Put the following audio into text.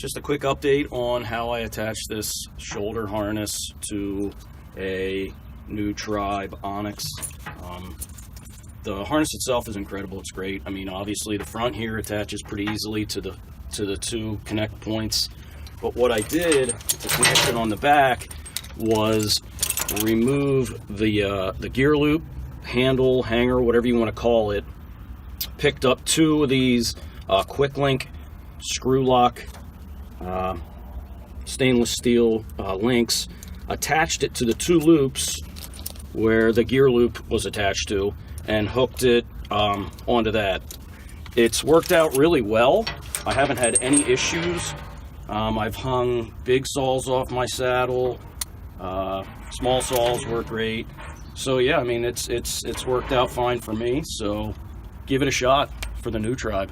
just a quick update on how I attach this shoulder harness to a new Tribe Onyx. The harness itself is incredible. It's great. I mean, obviously the front here attaches pretty easily to the two connect points. But what I did to connect it on the back was remove the gear loop, handle, hanger, whatever you want to call it. Picked up two of these quick link screw lock stainless steel links, attached it to the two loops where the gear loop was attached to, and hooked it onto that. It's worked out really well. I haven't had any issues. I've hung big saws off my saddle. Small saws work great. So yeah, I mean, it's worked out fine for me. So give it a shot for the new Tribe.